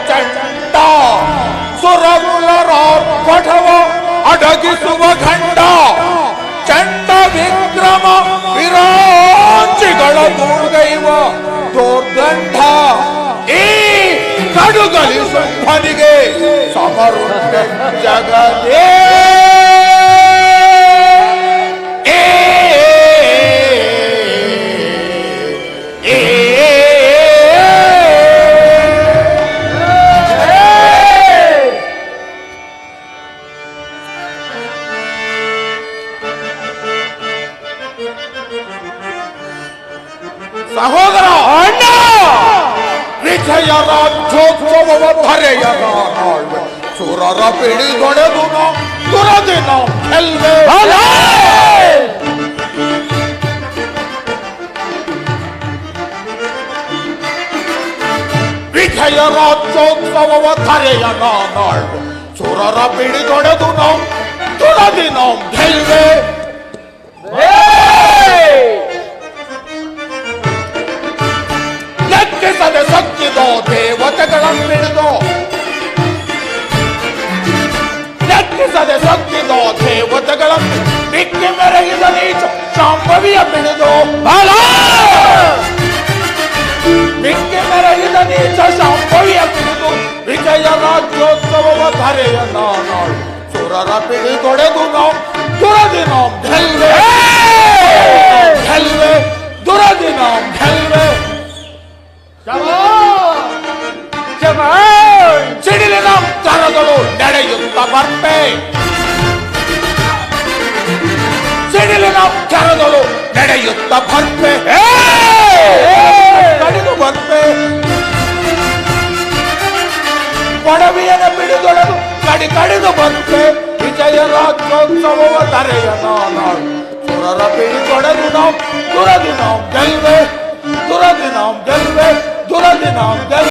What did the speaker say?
ಚಂಡ ಸುರಗುಲರ ಪಠವ ಅಡಗಿಸುವ ಖಂಡ ಚಂಡ ವಿಕ್ರಮ ವಿರಾಂಚಿಗಳ ದುರ್ಗೈವ ದೋರ್ಗಂಧ ಈ ಕಡುಗಲಿ ಶುಂಭನಿಗೆ ಸಮರುಂಡ ಜಗದೇ ಸಹೋದರ ಅಣ್ಣ ವಿಜಯ ರಾಜ್ಯೋತ್ಸವವ ಧರೆಯ ನಾಳ್ವೆ ಸುರರ ಪಿಡಿದೊಡೆದು ತುರದಿ ನಾವು ಗೆಲ್ವೆ ವಿಜಯ ರಾಜ್ಯೋತ್ಸವವ ಧರೆಯ ನಾಳ್ವೆ ಸುರರ ಪಿಡಿದೊಡೆದು ನಾವು ತುರದಿ ನಾವು ಗೆಲ್ವೆ ಲೆಕ್ಕಿಸದೆ ಸಕ್ಕಿದೋ ದೇವತೆಗಳನ್ನಿಡಿದೋ ಲೆಕ್ಕಿಸದೆ ಸಕ್ಕಿದೋ ದೇವತೆಗಳನ್ನು ಬಿಕ್ಕಿ ಮೆರೆಗಿದ ನೀಚ ಶಾಂಭವಿಯ ಪಿಡಿದು ಬಿಕ್ಕಿ ಮೆರೆಗಿದ ನೀಚ ಶಾಂಭವಿಯ ಪಿಡಿದು ವಿಜಯ ರಾಜ್ಯೋತ್ಸವವ ಧರೆಯ ನಾಳು ಸುರರ ಪಿಡಿದೊಡೆದು ನಾವು ದುರದಿ ನಾವು ಗೆಲ್ವೆ ಗೆಲ್ವೆ ದುರದಿ ನಾವು ಗೆಲ್ವೆ ಸಿಡಿಲಿನ ಕರಗಳು ನಡೆಯುತ್ತ ಬರ್ಪೆ ಸಿಡಿಲಿನ ಕರಗಳು ನಡೆಯುತ್ತ ಬರ್ಪೆ ಕಡಿದು ಬರ್ಪೆ ಕೊಡವಿಯನ ಬಿಡಿದೊಳದು ಕಡಿದು ಬರ್ಪೆ ವಿಜಯ ರಾಜ್ಯೋತ್ಸವವ ಧರೆಯ ನಾಳು ಸುರರ ಬಿಡಿದೊಡೆದು ನಾವು